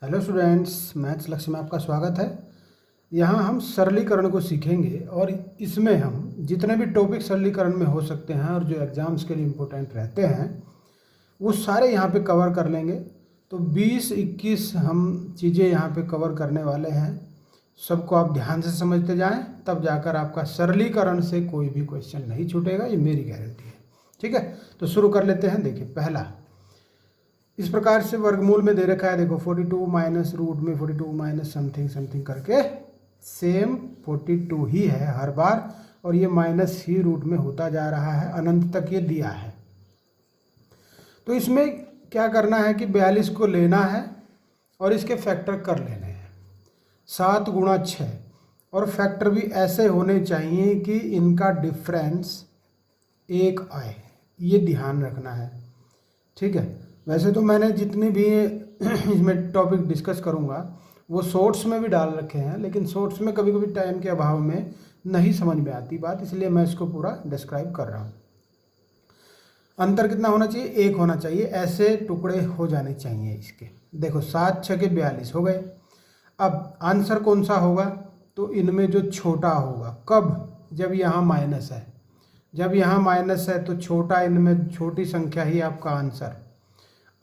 Hello students, maths लक्ष्य में आपका स्वागत है। यहाँ हम सरलीकरण को सीखेंगे और इसमें हम जितने भी टॉपिक सरलीकरण में हो सकते हैं और जो एग्ज़ाम्स के लिए इम्पोर्टेंट रहते हैं वो सारे यहाँ पे कवर कर लेंगे। तो 20-21 हम चीज़ें यहाँ पे कवर करने वाले हैं। सबको आप ध्यान से समझते जाएं, तब जाकर आपका सरलीकरण से कोई भी क्वेश्चन नहीं छूटेगा, ये मेरी गारंटी है। ठीक है, तो शुरू कर लेते हैं। देखिए, पहला इस प्रकार से वर्गमूल में दे रखा है। देखो 42 माइनस रूट में 42 माइनस समथिंग समथिंग करके सेम 42 ही है हर बार, और ये माइनस ही रूट में होता जा रहा है, अनंत तक ये दिया है। तो इसमें क्या करना है कि 42 को लेना है और इसके फैक्टर कर लेने हैं। 7 गुणा 6, और फैक्टर भी ऐसे होने चाहिए कि इनका डिफरेंस 1 आए, ये ध्यान रखना है। ठीक है, वैसे तो मैंने जितनी भी इसमें टॉपिक डिस्कस करूँगा वो शॉर्ट्स में भी डाल रखे हैं, लेकिन शॉर्ट्स में कभी कभी टाइम के अभाव में नहीं समझ में आती बात, इसलिए मैं इसको पूरा डिस्क्राइब कर रहा हूँ। अंतर कितना होना चाहिए? 1 होना चाहिए। ऐसे टुकड़े हो जाने चाहिए इसके। देखो 7 6 के 42 हो गए। अब आंसर कौन सा होगा? तो इनमें जो छोटा होगा। कब? जब यहाँ माइनस है। जब यहाँ माइनस है तो छोटा, इनमें छोटी संख्या ही आपका आंसर,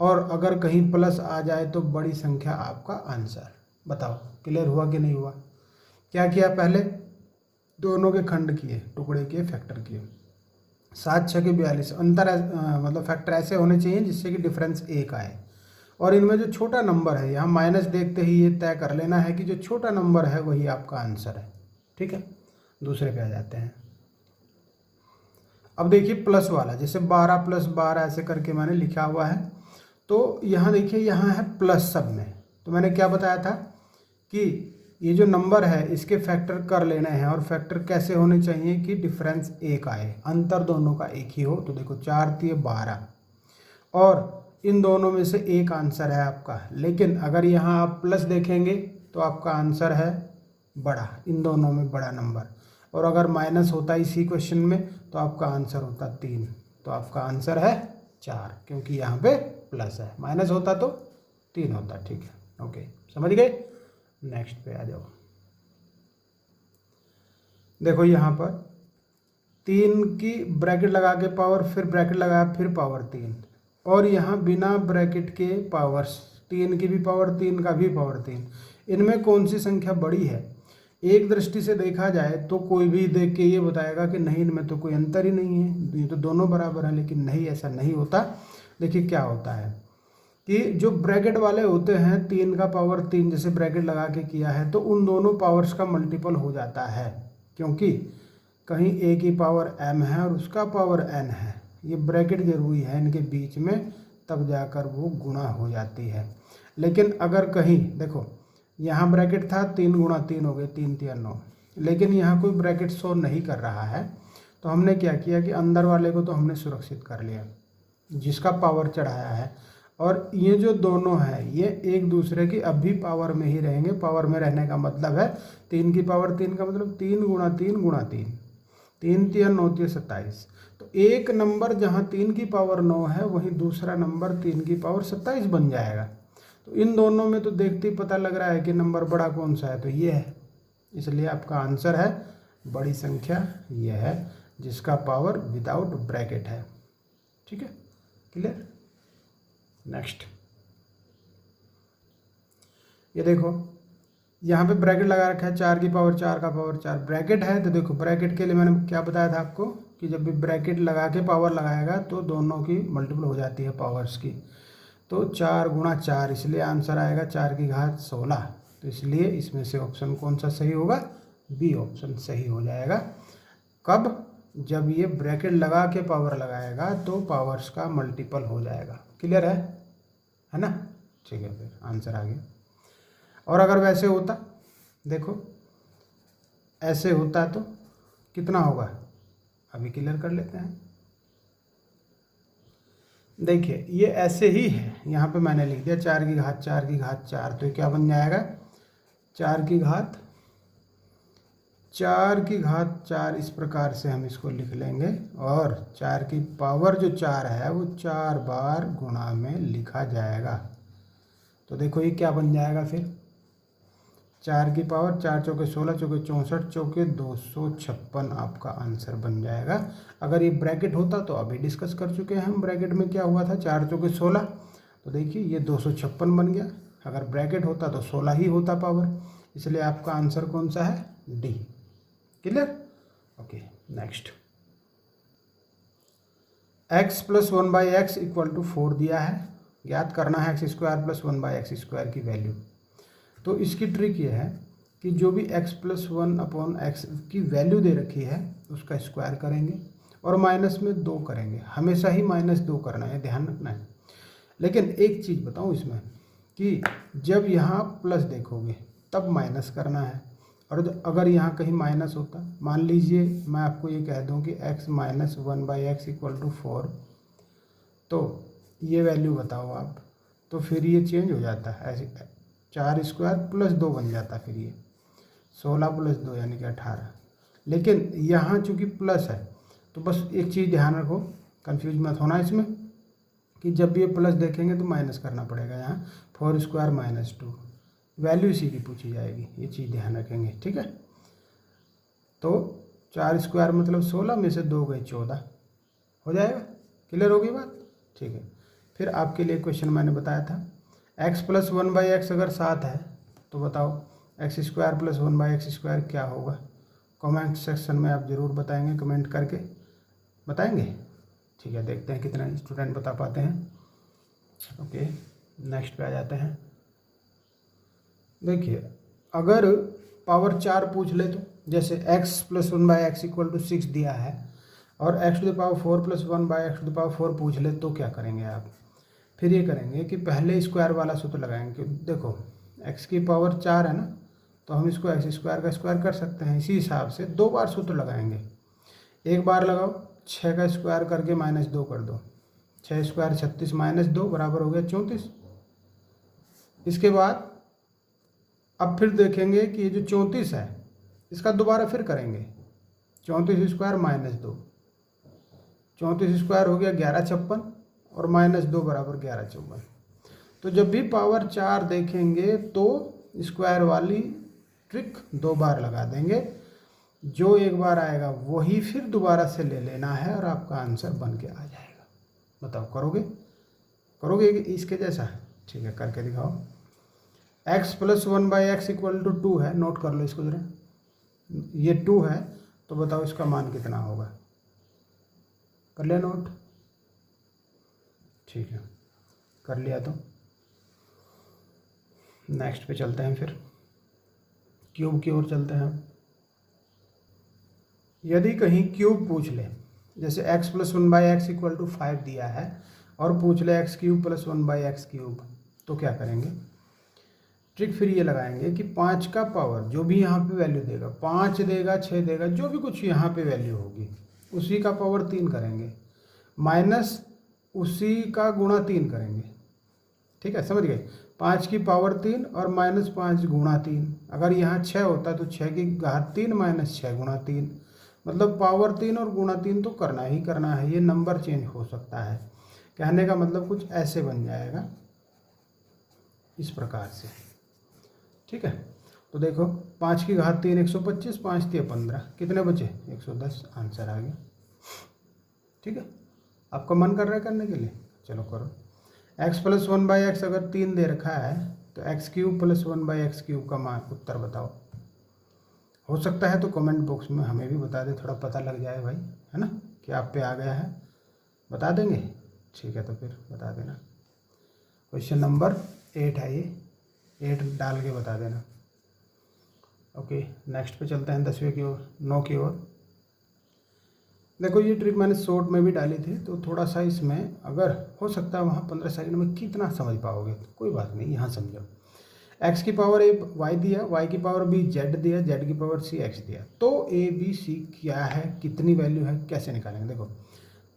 और अगर कहीं प्लस आ जाए तो बड़ी संख्या आपका आंसर। बताओ क्लियर हुआ कि नहीं हुआ? क्या किया? पहले दोनों के खंड किए, टुकड़े किए, फैक्टर किए। 7 6 के 42 अंतर मतलब फैक्टर ऐसे होने चाहिए जिससे कि डिफरेंस 1 आए, और इनमें जो छोटा नंबर है, यहाँ माइनस देखते ही ये तय कर लेना है कि जो छोटा नंबर है वही आपका आंसर है। ठीक है, दूसरे पे आ जाते हैं। अब देखिए प्लस वाला, जैसे 12 + 12 ऐसे करके मैंने लिखा हुआ है। तो यहाँ देखिए, यहाँ है प्लस सब में। तो मैंने क्या बताया था कि ये जो नंबर है इसके फैक्टर कर लेने हैं, और फैक्टर कैसे होने चाहिए कि डिफरेंस 1 आए, अंतर दोनों का 1 ही हो। तो देखो 4 × 12, और इन दोनों में से एक आंसर है आपका। लेकिन अगर यहाँ आप प्लस देखेंगे तो आपका आंसर है बड़ा, इन दोनों में बड़ा नंबर। और अगर माइनस होता इसी क्वेश्चन में तो आपका आंसर होता 3, तो आपका आंसर है 4, क्योंकि यहाँ पे प्लस है। माइनस होता तो 3 होता। ठीक है, ओके, समझ गए। नेक्स्ट पे आ जाओ। देखो यहाँ पर 3 की ब्रैकेट लगा के पावर, फिर ब्रैकेट लगाया, फिर पावर 3, और यहाँ बिना ब्रैकेट के पावर्स, 3 की भी पावर 3 का भी पावर 3। इनमें कौन सी संख्या बड़ी है? एक दृष्टि से देखा जाए तो कोई भी देख के ये बताएगा कि नहीं, इनमें तो कोई अंतर ही नहीं है, ये तो दोनों बराबर हैं। लेकिन नहीं, ऐसा नहीं होता। देखिए क्या होता है कि जो ब्रैकेट वाले होते हैं, 3 का पावर 3 जैसे ब्रैकेट लगा के किया है, तो उन दोनों पावर्स का मल्टीपल हो जाता है, क्योंकि कहीं a की पावर m है और उसका पावर n है। ये ब्रैकेट जरूरी है इनके बीच में, तब जाकर वो गुणा हो जाती है। लेकिन अगर कहीं देखो, यहाँ ब्रैकेट था, 3 × 3 हो गए, 3 × 3 9, लेकिन यहाँ कोई ब्रैकेट शो नहीं कर रहा है, तो हमने क्या किया कि अंदर वाले को तो हमने सुरक्षित कर लिया, जिसका पावर चढ़ाया है। और ये जो दोनों हैं ये एक दूसरे की अब भी पावर में ही रहेंगे। पावर में रहने का मतलब है 3 की पावर 3 का मतलब 3 × 3 × 3, 3 × 3 9 × 27। तो एक नंबर जहाँ 3 की पावर 9 है, वहीं दूसरा नंबर 3 की पावर 27 बन जाएगा। तो इन दोनों में तो देखते ही पता लग रहा है कि नंबर बड़ा कौन सा है, तो ये है। इसलिए आपका आंसर है बड़ी संख्या ये है, जिसका पावर विदाउट ब्रैकेट है। ठीक है, क्लियर। नेक्स्ट, ये देखो यहाँ पे ब्रैकेट लगा रखा है, 4 की पावर 4 का पावर 4 ब्रैकेट है। तो देखो ब्रैकेट के लिए मैंने क्या बताया था आपको कि जब भी ब्रैकेट लगा के पावर लगाएगा तो दोनों की मल्टीपल हो जाती है पावर्स की। तो 4 × 4, इसलिए आंसर आएगा 4 की घात 16। तो इसलिए इसमें से ऑप्शन कौन सा सही होगा? बी ऑप्शन सही हो जाएगा। कब? जब ये ब्रैकेट लगा के पावर लगाएगा तो पावर्स का मल्टीपल हो जाएगा। क्लियर है ना? ठीक है, फिर आंसर आ गया। और अगर वैसे होता, देखो ऐसे होता तो कितना होगा, अभी क्लियर कर लेते हैं। देखिए ये ऐसे ही है, यहाँ पे मैंने लिख दिया 4 की घात 4 की घात 4, तो ये क्या बन जाएगा? 4 की घात 4 इस प्रकार से हम इसको लिख लेंगे, और 4 की पावर जो 4 है वो 4 बार गुणा में लिखा जाएगा। तो देखो ये क्या बन जाएगा फिर, 4 की पावर 4 चौके 16 चौके 64 चौके 256 आपका आंसर बन जाएगा। अगर ये ब्रैकेट होता तो अभी डिस्कस कर चुके हैं हम, ब्रैकेट में क्या हुआ था 4 चौके 16, तो देखिए ये 256 बन गया। अगर ब्रैकेट होता तो 16 ही होता पावर, इसलिए आपका आंसर कौन सा है, D. Clear? Okay, next. x plus 1/x equal to 4 दिया है, ज्ञात करना है x स्क्वायर प्लस 1/x² की वैल्यू। तो इसकी ट्रिक ये है कि जो भी x प्लस 1/x की वैल्यू दे रखी है उसका स्क्वायर करेंगे और माइनस में 2 करेंगे। हमेशा ही -2 करना है, ध्यान रखना है। लेकिन एक चीज़ बताऊँ इसमें कि जब यहाँ प्लस देखोगे तब माइनस करना है, और अगर यहाँ कहीं माइनस होता, मान लीजिए मैं आपको ये कह दूँ कि x minus 1/x equal to 4, तो ये वैल्यू बताओ आप, तो फिर ये चेंज हो जाता है, ऐसे 4 स्क्वायर प्लस 2 बन जाता, फिर ये 16 प्लस 2 यानी कि 18। लेकिन यहाँ चूँकि प्लस है तो बस एक चीज़ ध्यान रखो, कंफ्यूज मत होना इसमें, कि जब भी ये प्लस देखेंगे तो माइनस करना पड़ेगा। यहाँ 4 स्क्वायर माइनस 2, वैल्यू इसी की पूछी जाएगी, ये चीज़ ध्यान रखेंगे, ठीक है। तो 4 स्क्वायर मतलब 16 में से 2 गए 14, हो जाएगा। क्लियर होगी बात? ठीक है। फिर आपके लिए क्वेश्चन मैंने बताया था, x प्लस 1/x अगर 7 है तो बताओ x स्क्वायर प्लस 1/x² क्या होगा। कमेंट सेक्शन में आप ज़रूर बताएंगे, कमेंट करके बताएंगे। ठीक है, देखते हैं कितने स्टूडेंट बता पाते हैं। ओके, नेक्स्ट पे आ जाते हैं। देखिए, अगर पावर 4 पूछ ले तो, जैसे x plus 1/x equal to 6 दिया है और x to the power 4 plus 1/x to the power 4 पूछ ले तो क्या करेंगे आप। फिर ये करेंगे कि पहले स्क्वायर वाला सूत्र लगाएंगे। देखो x की पावर 4 है ना, तो हम इसको x स्क्वायर का स्क्वायर कर सकते हैं। इसी हिसाब से 2 बार सूत्र लगाएंगे। एक बार लगाओ, 6 का स्क्वायर करके -2 कर दो, 6 स्क्वायर 36 -2 बराबर हो गया 34। इसके बाद अब फिर देखेंगे कि ये जो 34 है इसका दोबारा फिर करेंगे, 34 स्क्वायर -2, 34 स्क्वायर हो गया 1156 और -2 बराबर 1154। तो जब भी पावर 4 देखेंगे तो स्क्वायर वाली ट्रिक 2 बार लगा देंगे, जो एक बार आएगा वही फिर दोबारा से ले लेना है और आपका आंसर बन के आ जाएगा। बताओ करोगे इसके जैसा? ठीक है, करके दिखाओ। x plus 1/x equal to 2 है, नोट कर लो इसको ज़रा। ये 2 है तो बताओ इसका मान कितना होगा, कर लिया नोट? ठीक है, कर लिया तो नेक्स्ट पे चलते हैं। फिर क्यूब की ओर चलते हैं। यदि कहीं क्यूब पूछ ले, जैसे x plus 1/x equal to 5 दिया है और पूछ ले x³ प्लस 1/x³, तो क्या करेंगे। ट्रिक फिर ये लगाएंगे कि 5 का पावर जो भी यहाँ पे वैल्यू देगा, 5 देगा 6 देगा, जो भी कुछ यहाँ पे वैल्यू होगी उसी का पावर 3 करेंगे, माइनस उसी का गुणा 3 करेंगे। ठीक है, समझ गए। 5 की पावर 3 और -5 गुणा 3। अगर यहाँ 6 होता तो 6 की घात 3 माइनस 6 गुणा 3, मतलब पावर 3 और गुणा 3 तो करना ही करना है। ये नंबर चेंज हो सकता है, कहने का मतलब कुछ ऐसे बन जाएगा, इस प्रकार से। ठीक है, तो देखो 5 की घात 3 125, 5 3 15, कितने बचे 110, आंसर आ गया। ठीक है, आपका मन कर रहा है करने के लिए, चलो करो। x प्लस 1/x अगर 3 दे रखा है तो x³ प्लस 1/x³ का मान उत्तर बताओ। हो सकता है तो कमेंट बॉक्स में हमें भी बता दे, थोड़ा पता लग जाए भाई, है ना, कि आप पे आ गया है, बता देंगे। ठीक है, तो फिर बता देना। क्वेश्चन नंबर 8 है ये, 8 डाल के बता देना। ओके, नेक्स्ट पे चलते हैं 10वें की ओर, 9 की ओर। देखो ये ट्रिक मैंने शॉर्ट में भी डाली थी, तो थोड़ा सा इसमें अगर हो सकता है वहाँ 15 सेकंड में कितना समझ पाओगे, तो कोई बात नहीं, यहाँ समझो। x की पावर a y दिया, y की पावर b z दिया, z की पावर c x दिया, तो a b c क्या है, कितनी वैल्यू है, कैसे निकालेंगे। देखो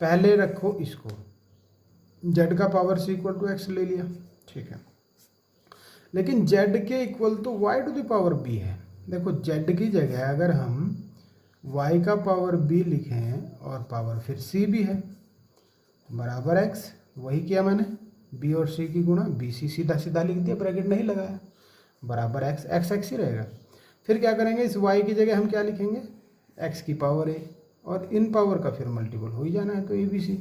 पहले रखो इसको, z का power c equal to x ले लिया, ठीक है, लेकिन z के इक्वल तो y to the power b है। देखो z की जगह अगर हम y का पावर b लिखें और पावर फिर c भी है, बराबर x, वही किया मैंने, बी और सी की गुणा, बी सी सीधा सीधा लिख दिया, ब्रैकेट नहीं लगाया, बराबर एक्स, एक्स एक्स ही रहेगा। फिर क्या करेंगे, इस वाई की जगह हम क्या लिखेंगे, एक्स की पावर ए, और इन पावर का फिर मल्टीपल हो ही जाना है, तो ए बी सी,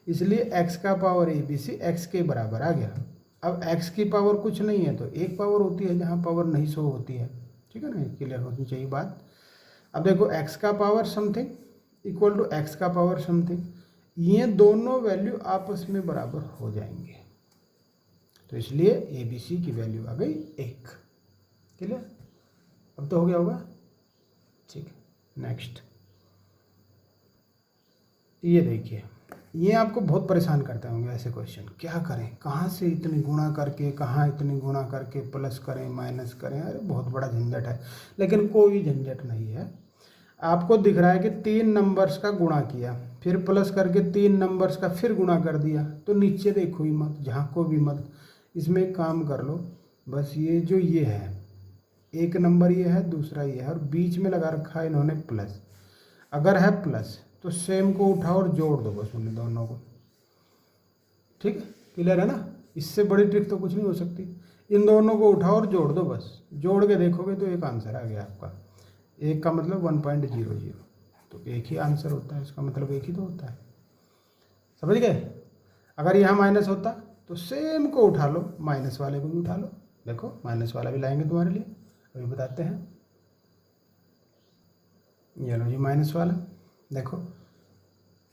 इसलिए एक्स का power a b c x के बराबर आ गया। अब एक्स की पावर कुछ नहीं है तो एक पावर होती है, जहाँ पावर नहीं शो होती है, ठीक है ना, क्लियर होनी चाहिए बात। अब देखो एक्स का power something equal to x का पावर समथिंग, ये दोनों वैल्यू आपस में बराबर हो जाएंगे, तो इसलिए ए बी सी की वैल्यू आ गई 1। क्लियर, अब तो हो गया होगा, ठीक है। नेक्स्ट ये देखिए, ये आपको बहुत परेशान करते होंगे ऐसे क्वेश्चन, क्या करें, कहाँ से इतनी गुणा करके, कहाँ इतनी गुणा करके प्लस करें माइनस करें, अरे बहुत बड़ा झंझट है। लेकिन कोई झंझट नहीं है, आपको दिख रहा है कि 3 नंबर्स का गुणा किया, फिर प्लस करके 3 नंबर्स का फिर गुणा कर दिया, तो नीचे देखो ही मत, झांको भी मत, इसमें एक काम कर लो, बस ये जो ये है, एक नंबर ये है, दूसरा ये है, और बीच में लगा रखा है इन्होंने प्लस। अगर है प्लस तो सेम को उठाओ और जोड़ दो बस उन दोनों को, ठीक है, क्लियर है ना, इससे बड़ी ट्रिक तो कुछ नहीं हो सकती। इन दोनों को उठाओ और जोड़ दो, बस जोड़ के देखोगे तो एक आंसर आ गया आपका। एक का मतलब 1.00, तो एक ही आंसर होता है, इसका मतलब एक ही तो होता है, समझ गए। अगर यहाँ माइनस होता तो सेम को उठा लो, माइनस वाले को भी उठा लो, देखो माइनस वाला भी लाएंगे तुम्हारे लिए, अभी बताते हैं। ये लो जी माइनस वाला, देखो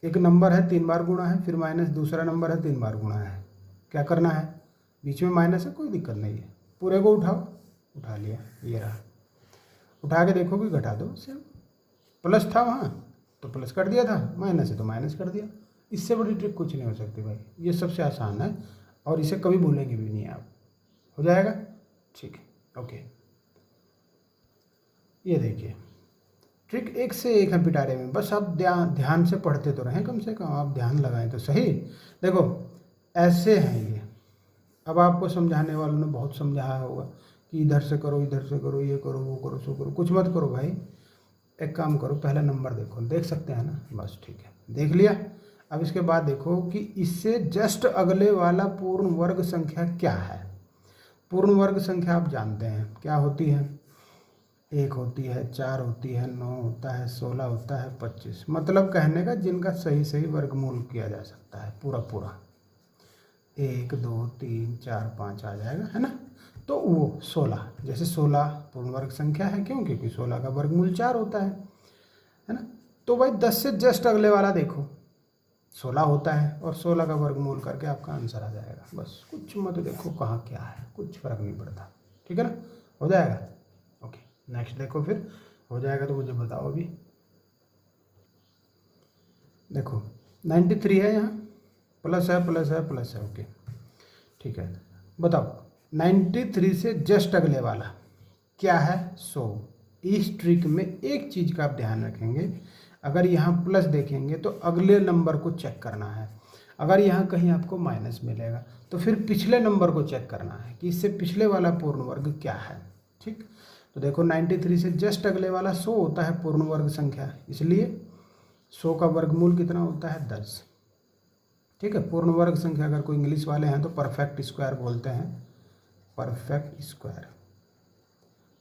एक नंबर है 3 बार गुणा है, फिर माइनस, दूसरा नंबर है 3 बार गुणा है, क्या करना है, बीच में माइनस है, कोई दिक्कत नहीं है, पूरे को उठाओ, उठा लिया, ये रहा, उठा के देखो कि घटा दो, सेम प्लस था वहाँ तो प्लस कर दिया था, माइनस है तो माइनस कर दिया, इससे बड़ी ट्रिक कुछ नहीं हो सकती भाई, ये सबसे आसान है और इसे कभी भूलेंगे भी नहीं आप, हो जाएगा, ठीक है, ओके। ये देखिए ट्रिक एक से एक है पिटारे में, बस आप ध्यान से पढ़ते तो रहें, कम से कम आप ध्यान लगाएं तो सही। देखो ऐसे हैं ये, अब आपको समझाने वालों ने बहुत समझाया होगा कि इधर से करो, इधर से करो, ये करो, वो करो, सो करो, कुछ मत करो भाई, एक काम करो, पहला नंबर देखो, देख सकते हैं ना, बस ठीक है, देख लिया। अब इसके बाद देखो कि इससे जस्ट अगले वाला पूर्ण वर्ग संख्या क्या है। पूर्ण वर्ग संख्या आप जानते हैं क्या होती है, 1 होती है, 4 होती है, 9 होता है, 16 होता है, 25, मतलब कहने का जिनका सही सही वर्गमूल किया जा सकता है, पूरा पूरा 1 2 3 4 5 आ जाएगा, है ना, तो वो 16, जैसे 16 पूर्ण वर्ग संख्या है, क्यों, क्योंकि 16 का वर्गमूल 4 होता है ना। तो भाई 10 से जस्ट अगले वाला देखो, 16 होता है, और 16 का वर्गमूल करके आपका आंसर आ जाएगा, बस कुछ मत देखो कहाँ क्या है, कुछ फर्क नहीं पड़ता, ठीक है ना, हो जाएगा, ओके। नेक्स्ट देखो, फिर हो जाएगा तो मुझे बताओ अभी। देखो 93 है, यहाँ प्लस है, प्लस है, प्लस है, ओके, ठीक है, बताओ 93 से जस्ट अगले वाला क्या है, 100। इस ट्रिक में एक चीज़ का आप ध्यान रखेंगे, अगर यहाँ प्लस देखेंगे तो अगले नंबर को चेक करना है, अगर यहाँ कहीं आपको माइनस मिलेगा तो फिर पिछले नंबर को चेक करना है कि इससे पिछले वाला पूर्ण वर्ग क्या है, ठीक। तो देखो 93 से जस्ट अगले वाला 100 होता है पूर्ण वर्ग संख्या, इसलिए 100 का वर्गमूल कितना होता है, 10, ठीक है। पूर्ण वर्ग संख्या अगर कोई इंग्लिश वाले हैं तो परफेक्ट स्क्वायर बोलते हैं, परफेक्ट स्क्वायर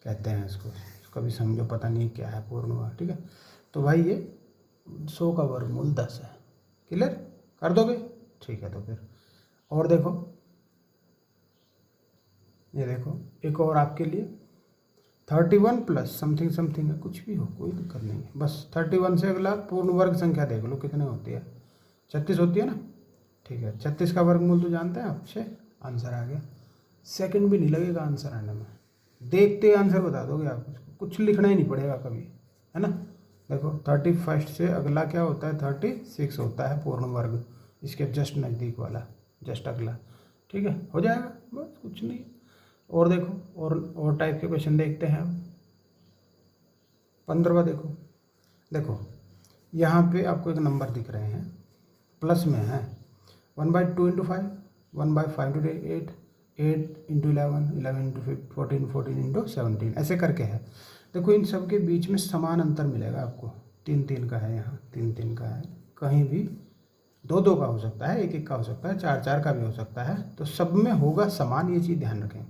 कहते हैं इसको, कभी समझो पता नहीं क्या है पूर्ण वर्ग, ठीक है। तो भाई ये 100 का वर्गमूल 10 है, क्लियर कर दोगे, ठीक है। तो फिर और देखो, ये देखो एक और आपके लिए 31 प्लस समथिंग समथिंग है, कुछ भी हो कोई दिक्कत नहीं है, बस 31 से अगला पूर्ण वर्ग संख्या देख लो कितने होती है, 36 होती है ना, ठीक है। 36 का वर्गमूल तो जानते हैं आप, 6, आंसर आ गया, सेकंड भी नहीं लगेगा आंसर आने में, देखते आंसर बता दोगे आप, कुछ लिखना ही नहीं पड़ेगा कभी, है ना। देखो 31 से अगला क्या होता है, 36 होता है पूर्ण वर्ग, इसके जस्ट नज़दीक वाला, जस्ट अगला, ठीक है, हो जाएगा, बस कुछ नहीं। और देखो और टाइप के क्वेश्चन देखते हैं अब। 15वां देखो, देखो यहाँ पे आपको एक नंबर दिख रहे हैं, प्लस में है, 1/2 × 5, 1/5 × 8, 8 × 11, 11 × 14, 14 × 17, ऐसे करके है। देखो इन सब के बीच में समान अंतर मिलेगा आपको, 3 3 का है, यहाँ 3 3 का है, कहीं भी दो दो का हो सकता है, एक एक का हो सकता है, चार चार का भी हो सकता है। तो सब में होगा समान, ये चीज़ ध्यान रखें।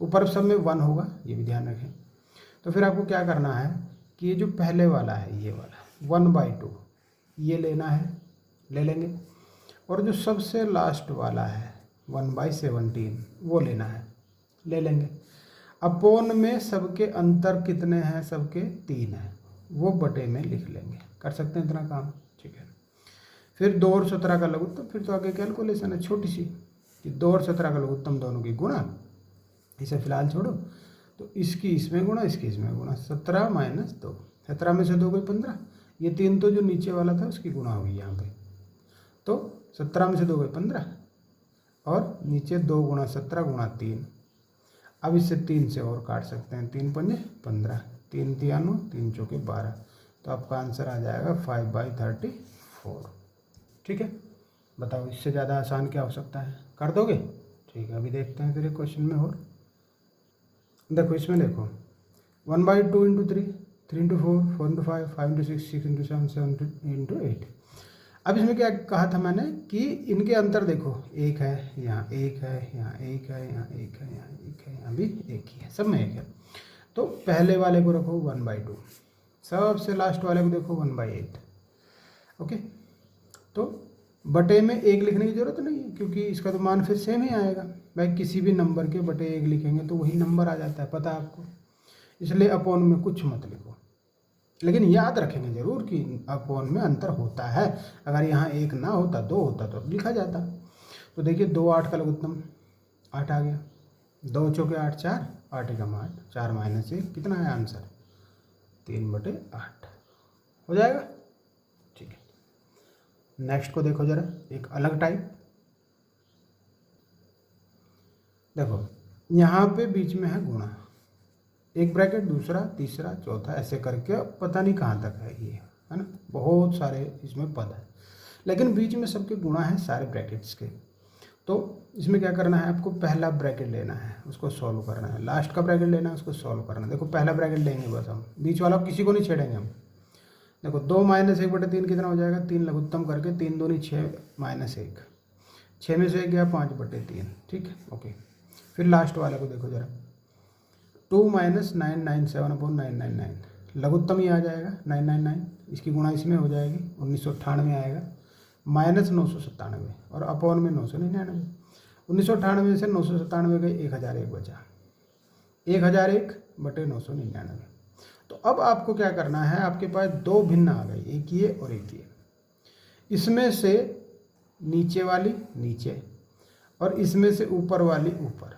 ऊपर सब में 1 होगा, ये भी ध्यान रखें। तो फिर आपको क्या करना है कि ये जो पहले वाला है, ये वाला 1/2 ये लेना है, ले लेंगे। और जो सबसे लास्ट वाला है 1/17 वो लेना है, ले लेंगे। अपोन में सबके अंतर कितने हैं, सबके 3 हैं, वो बटे में लिख लेंगे। कर सकते हैं इतना काम, ठीक है। फिर 2 और 17 का लघुत्तम, फिर तो आगे कैलकुलेशन है छोटी सी कि 2 और 17 का लघुत्तम दोनों की गुणा, इसे फिलहाल छोड़ो। तो इसकी इसमें गुणा, इसकी इसमें गुणा, 17 - 2, 17 में से 2 गई 15, ये 3 तो जो नीचे वाला था उसकी गुणा हुई यहाँ पे। तो 17 में से 2 गई 15 और नीचे 2 × 17 × 3। अब इससे 3 से और काट सकते हैं, 3 × 5 = 15, 3 × 3 = 3 × 4 = 12। तो आपका आंसर आ जाएगा 5/34। ठीक है, बताओ इससे ज़्यादा आसान क्या हो सकता है, कर दोगे? ठीक है, अभी देखते हैं फिर एक क्वेश्चन में और। देखो इसमें देखो 1/2 × 3, 3 × 4, 4 × 5, 5 × 6, 6 × 7, 7 × 8। अब इसमें क्या कहा था मैंने कि इनके अंतर देखो, एक है यहाँ, एक है यहाँ, एक है यहाँ, एक है यहाँ, एक है यहाँ, भी एक ही है, सब में एक है। तो पहले वाले को रखो 1/2, सबसे लास्ट वाले को देखो 1/8। ओके, तो बटे में 1 लिखने की ज़रूरत नहीं है क्योंकि इसका तो मान फिर सेम ही आएगा। भाई किसी भी नंबर के बटे 1 लिखेंगे तो वही नंबर आ जाता है, पता है आपको। इसलिए अपॉन में कुछ मत लिखो, लेकिन याद रखेंगे ज़रूर कि अपॉन में अंतर होता है। अगर यहाँ 1 ना होता, 2 होता तो लिखा जाता। तो देखिए 2 8 का लघुत्तम 8 आ गया, 2 चौके 8 4, 8 एकम 8, 4 - 1 कितना है आंसर, 3/8 हो जाएगा। ठीक है, नेक्स्ट को देखो जरा, एक अलग टाइप। देखो यहाँ पे बीच में है गुणा, एक ब्रैकेट, दूसरा, तीसरा, चौथा, ऐसे करके पता नहीं कहाँ तक है ये, है ना, बहुत सारे इसमें पद है, लेकिन बीच में सबके गुणा है सारे ब्रैकेट्स के। तो इसमें क्या करना है, आपको पहला ब्रैकेट लेना है, उसको सॉल्व करना है, लास्ट का ब्रैकेट लेना है, उसको सॉल्व करना है। देखो पहला ब्रैकेट लेंगे बस हम, बीच वाला किसी को नहीं छेड़ेंगे हम। देखो 2 - 1/3 कितना हो जाएगा, 3 लघुत्तम करके 3 दूनी 6 - 1, 6 में से 1 गया 5/3। ठीक है, ओके। फिर लास्ट वाले को देखो जरा, 2 - 997/999, लघुत्तम ही आ जाएगा 999, इसकी गुणा इसमें हो जाएगी 1998 आएगा, -997 और अपॉन में 999। 1998 से 997 गए, 1001 बचा, 1001/999। तो अब आपको क्या करना है, आपके पास 2 भिन्न आ गई, एक ये और एक ये। इसमें से नीचे वाली नीचे और इसमें से ऊपर वाली ऊपर।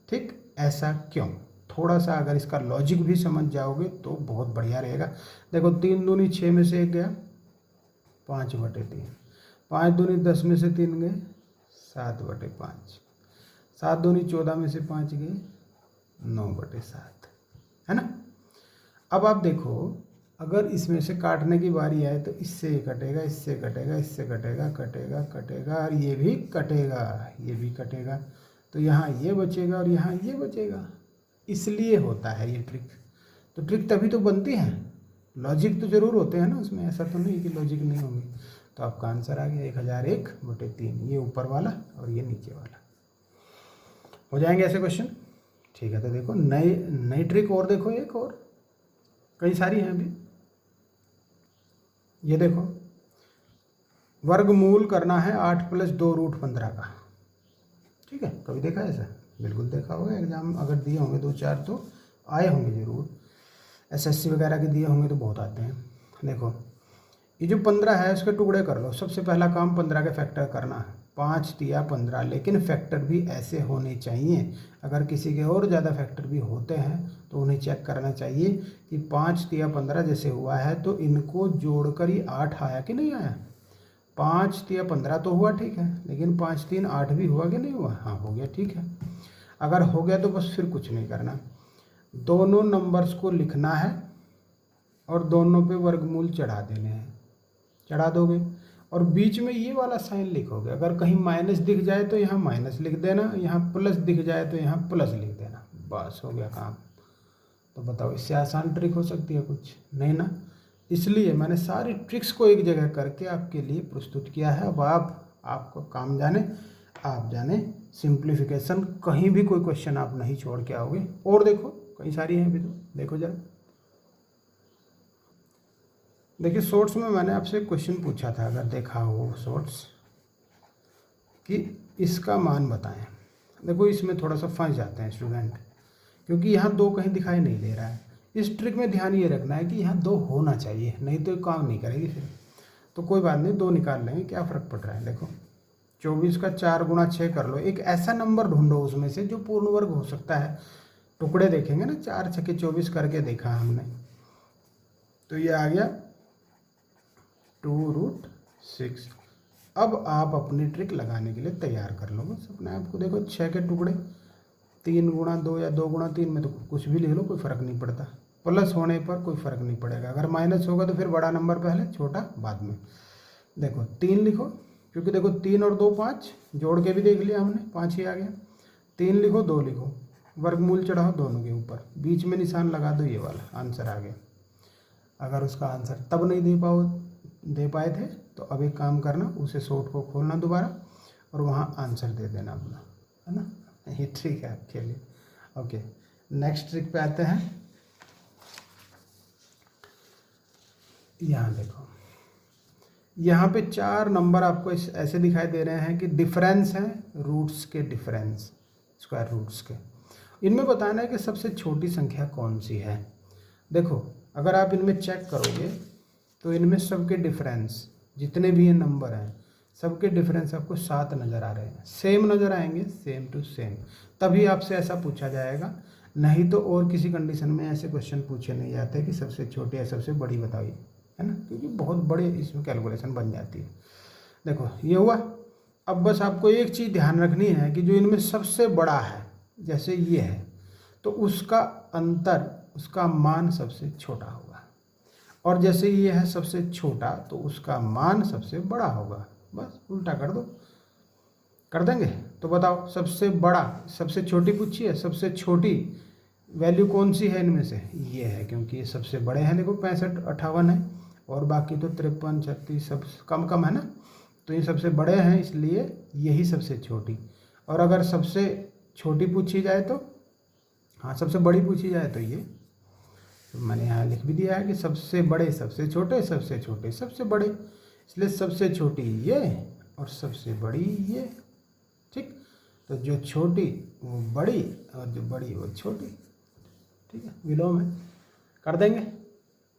ठीक, ऐसा क्यों? थोड़ा सा अगर इसका लॉजिक भी समझ जाओगे तो बहुत बढ़िया रहेगा। देखो 3 दूनी 6 में से 1 गया 5/3, 5 दूनी 10 में से 3 गए 7/5, 7 दूनी 14 में से 5 गए 9/7, है ना। अब आप देखो, अगर इसमें से काटने की बारी आए तो इससे कटेगा, इससे कटेगा, इससे कटेगा, कटेगा कटेगा और ये भी कटेगा, ये भी कटेगा, तो यहाँ ये बचेगा और यहाँ ये बचेगा। इसलिए होता है ये ट्रिक। तो ट्रिक तभी तो बनती है, लॉजिक तो ज़रूर होते हैं ना उसमें, ऐसा तो नहीं कि लॉजिक नहीं होंगे। तो आपका आंसर आ गया 1001/3, ये ऊपर वाला और ये नीचे वाला। हो जाएंगे ऐसे क्वेश्चन। ठीक है, तो देखो नई ट्रिक और देखो, एक और, कई सारी हैं अभी। ये देखो, वर्गमूल करना है 8 + 2√15 का। ठीक है, कभी देखा है ऐसा? बिल्कुल देखा होगा, एग्जाम अगर दिए होंगे 2-4 तो आए होंगे ज़रूर, एसएससी वगैरह के दिए होंगे तो बहुत आते हैं। देखो ये जो 15 है इसके टुकड़े कर लो। सबसे पहला काम 15 के फैक्टर करना है, 5 तिया 15, लेकिन फैक्टर भी ऐसे होने चाहिए, अगर किसी के और ज़्यादा फैक्टर भी होते हैं तो उन्हें चेक करना चाहिए कि 5 तिया 15 जैसे हुआ है तो इनको जोड़कर ही 8 आया कि नहीं आया। 5 तिया 15 तो हुआ, ठीक है, लेकिन 5 3 8 भी हुआ कि नहीं हुआ? हाँ हो गया, ठीक है। अगर हो गया तो बस फिर कुछ नहीं करना, दोनों नंबर्स को लिखना है और दोनों पे वर्गमूल चढ़ा देने हैं, चढ़ा दोगे और बीच में ये वाला साइन लिखोगे। अगर कहीं माइनस दिख जाए तो यहाँ माइनस लिख देना, यहाँ प्लस दिख जाए तो यहाँ प्लस लिख देना, बस हो गया काम। तो बताओ इससे आसान ट्रिक हो सकती है कुछ? नहीं ना। इसलिए मैंने सारी ट्रिक्स को एक जगह करके आपके लिए प्रस्तुत किया है। अब आपको काम जाने, आप जाने सिंप्लीफिकेशन, कहीं भी कोई क्वेश्चन आप नहीं छोड़ के आओगे। और देखो कई सारी हैं भी, तो देखो जरा। देखिए शॉर्ट्स में मैंने आपसे क्वेश्चन पूछा था, अगर देखा हो शॉर्ट्स, कि इसका मान बताएं। देखो इसमें थोड़ा सा फंस जाते हैं स्टूडेंट, क्योंकि यहाँ 2 कहीं दिखाई नहीं दे रहा है। इस ट्रिक में ध्यान ये रखना है कि यहाँ 2 होना चाहिए, नहीं तो काम नहीं करेगी फिर। तो कोई बात नहीं, 2 निकाल लेंगे, क्या फ़र्क पड़ रहा है। देखो 24 का 4 गुणा 6 कर लो। एक ऐसा नंबर ढूंढो उसमें से जो पूर्ण वर्ग हो सकता है। टुकड़े देखेंगे ना, 4 छके 24 करके देखा हमने, तो ये आ गया 2√6। अब आप अपनी ट्रिक लगाने के लिए तैयार कर लो बस अपने आप को। देखो 6 के टुकड़े, 3 गुणा 2 या 2 गुणा 3 में तो कुछ भी लिख लो, कोई फ़र्क नहीं पड़ता। प्लस होने पर कोई फ़र्क नहीं पड़ेगा। अगर माइनस होगा तो फिर बड़ा नंबर पहले, छोटा बाद में। देखो 3 लिखो, क्योंकि देखो 3 और 2 5, जोड़ के भी देख लिया हमने, 5 ही आ गया। 3 लिखो, 2 लिखो, वर्गमूल चढ़ाओ दोनों के ऊपर, बीच में निशान लगा दो, ये वाला आंसर आ गया। अगर उसका आंसर तब नहीं दे पाए थे तो अब एक काम करना, उसे शॉर्ट को खोलना दोबारा और वहाँ आंसर दे देना अपना, है ना। ये ट्रिक है आपके लिए। ओके, नेक्स्ट ट्रिक पे आते हैं। यहाँ देखो, यहाँ पे 4 नंबर आपको ऐसे दिखाई दे रहे हैं कि डिफरेंस हैं रूट्स के, डिफरेंस स्क्वायर रूट्स के। इनमें बताना है कि सबसे छोटी संख्या कौन सी है। देखो अगर आप इनमें चेक करोगे तो इनमें सबके डिफरेंस, जितने भी ये नंबर हैं, सबके डिफरेंस आपको 7 नज़र आ रहे हैं। सेम नज़र आएंगे, सेम टू सेम, तभी आपसे ऐसा पूछा जाएगा। नहीं तो और किसी कंडीशन में ऐसे क्वेश्चन पूछे नहीं जाते कि सबसे छोटी या सबसे बड़ी बताइए, है ना, क्योंकि बहुत बड़े इसमें कैलकुलेशन बन जाती है। देखो ये हुआ। अब बस आपको एक चीज़ ध्यान रखनी है कि जो इनमें सबसे बड़ा है, जैसे ये है, तो उसका अंतर, उसका मान सबसे छोटा होगा। और जैसे ये है सबसे छोटा, तो उसका मान सबसे बड़ा होगा। बस उल्टा कर दो, कर देंगे। तो बताओ सबसे बड़ा, सबसे छोटी पूछी है, सबसे छोटी वैल्यू कौन सी है इनमें से? ये है, क्योंकि ये सबसे बड़े हैं। देखो 65 58 है, और बाकी तो 53 36 सब कम कम है ना, तो ये सबसे बड़े हैं, इसलिए यही सबसे छोटी। और अगर सबसे छोटी पूछी जाए तो, हाँ सबसे बड़ी पूछी जाए तो ये, तो मैंने यहाँ लिख भी दिया है कि सबसे बड़े सबसे छोटे, सबसे छोटे सबसे बड़े, इसलिए सबसे छोटी ये और सबसे बड़ी ये। ठीक, तो जो छोटी वो बड़ी और जो बड़ी वो छोटी। ठीक है, विलोम है, कर देंगे।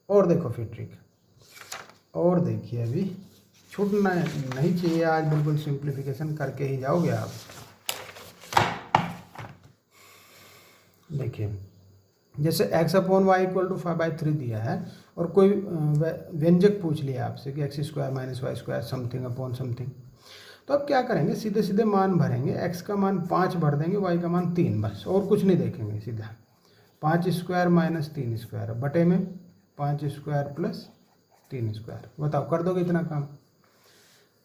और देखो फिर ट्रिक, और देखिए, अभी छूटना नहीं चाहिए आज, बिल्कुल सिंप्लीफिकेशन करके ही जाओगे आप। देखिए जैसे x/y = 5/3 दिया है और कोई व्यंजक पूछ लिया आपसे कि x² - y² something upon something, तो अब क्या करेंगे, सीधे सीधे मान भरेंगे। x का मान 5 भर देंगे, y का मान 3, बस और कुछ नहीं देखेंगे। सीधा 5² - 3² बटे में 5² + 3²। बताओ कर दोगे इतना काम?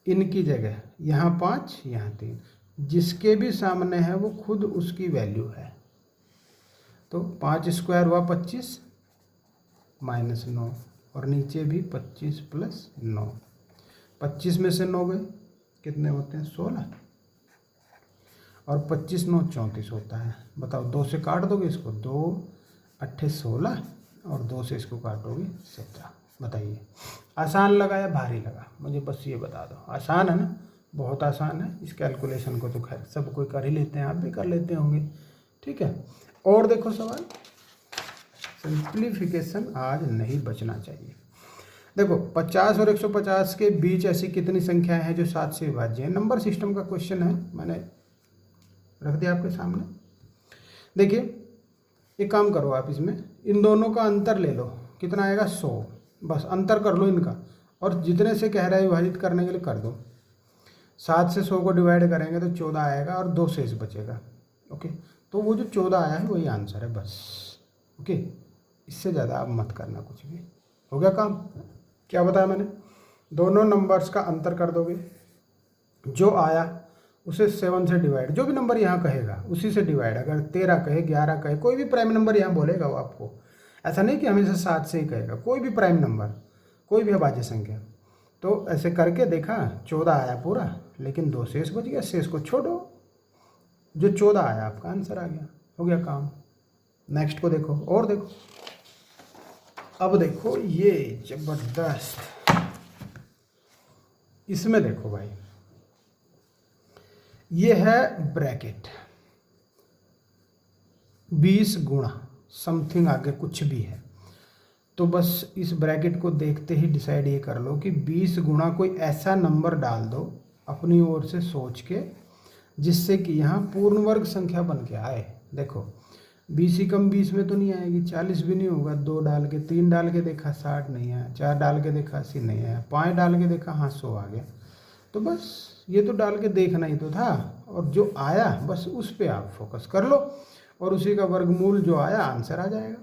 इनकी जगह यहाँ 5 यहाँ 3, जिसके भी सामने है वो खुद उसकी वैल्यू है। तो 5² हुआ 25 - 9, और नीचे भी 25 + 9। 25 में से 9 गए, कितने होते हैं? 16, और 25 × 9 = 34 होता है। बताओ 2 से काट दोगे इसको, 2 × 8 = 16, और 2 से इसको काटोगे 17। बताइए आसान लगा या भारी लगा? मुझे बस ये बता दो। आसान है ना, बहुत आसान है। इस कैलकुलेशन को तो खैर सब कोई कर ही लेते हैं, आप भी कर लेते होंगे। ठीक है, और देखो सवाल, सिंप्लीफिकेशन आज नहीं बचना चाहिए। देखो 50 और 150 के बीच ऐसी कितनी संख्याएं हैं जो 7 से विभाज्य हैं? नंबर सिस्टम का क्वेश्चन है, मैंने रख दिया आपके सामने। देखिए एक काम करो आप, इसमें इन दोनों का अंतर ले लो, कितना आएगा? 100। बस अंतर कर लो इनका, और जितने से कह रहा है विभाजित करने के लिए कर दो। 7 से 100 को डिवाइड करेंगे तो 14 आएगा, और 2 शेष बचेगा। ओके, तो वो जो 14 आया है वही आंसर है बस। ओके, इससे ज़्यादा आप मत करना कुछ भी। हो गया काम? क्या बताया मैंने? दोनों नंबर्स का अंतर कर दोगे, जो आया उसे 7 से डिवाइड, जो भी नंबर यहाँ कहेगा उसी से डिवाइड। अगर 13 कहे, 11 कहे, कोई भी प्राइम नंबर यहाँ बोलेगा वो आपको, ऐसा नहीं कि हमेशा 7 से ही कहेगा, कोई भी प्राइम नंबर कोई भी अभाज्य संख्या। तो ऐसे करके देखा 14 आया पूरा, लेकिन 2 शेष बच गया, शेष को छोड़ो, जो 14 आया आपका आंसर आ गया, हो गया काम। नेक्स्ट को देखो और देखो, अब देखो ये जबरदस्त, इसमें देखो भाई, ये है ब्रैकेट 20 गुणा समथिंग आगे कुछ भी है, तो बस इस ब्रैकेट को देखते ही डिसाइड ये कर लो कि 20 गुणा कोई ऐसा नंबर डाल दो अपनी ओर से सोच के, जिससे कि यहाँ पूर्ण वर्ग संख्या बन के आए। देखो 20 ही कम 20 में तो नहीं आएगी, 40 भी नहीं होगा, 2 डाल के 3 डाल के देखा 60 नहीं आया, 4 डाल के देखा 80 नहीं आया, 5 डाल के देखा हाँ 100 आ गया। तो बस ये तो डाल के देखना ही तो था, और जो आया बस उस पर आप फोकस कर लो, और उसी का वर्गमूल जो आया आंसर आ जाएगा।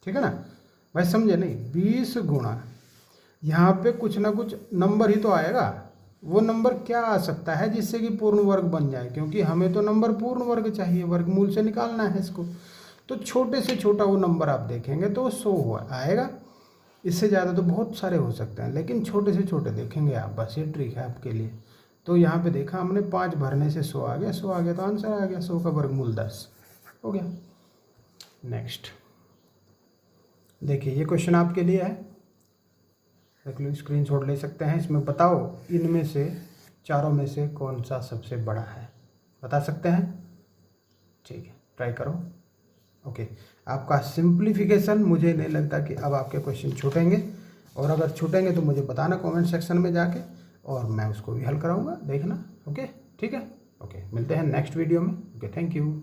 ठीक है ना भाई, समझे नहीं? 20 गुणा यहाँ पे कुछ ना कुछ नंबर ही तो आएगा, वो नंबर क्या आ सकता है जिससे कि पूर्ण वर्ग बन जाए, क्योंकि हमें तो नंबर पूर्ण वर्ग चाहिए, वर्गमूल से निकालना है इसको। तो छोटे से छोटा वो नंबर आप देखेंगे तो 100 आएगा, इससे ज़्यादा तो बहुत सारे हो सकते हैं, लेकिन छोटे से छोटे देखेंगे आप, बस ये ट्रिक है आपके लिए। तो यहाँ पे देखा हमने 5 भरने से 100 आ गया, 100 आ गया तो आंसर आ गया, 100 का वर्गमूल 10 हो गया। नेक्स्ट देखिए, ये क्वेश्चन आपके लिए है, देख लो, स्क्रीनशॉट ले सकते हैं। इसमें बताओ इनमें से चारों में से कौन सा सबसे बड़ा है, बता सकते हैं? ठीक है, ट्राई करो। ओके, आपका सिंप्लीफिकेशन मुझे नहीं लगता कि अब आपके क्वेश्चन छूटेंगे, और अगर छूटेंगे तो मुझे बताना कमेंट सेक्शन में जाके, और मैं उसको भी हल कराऊंगा, देखना। ओके, ठीक है, ओके, मिलते हैं नेक्स्ट वीडियो में। Okay, thank you.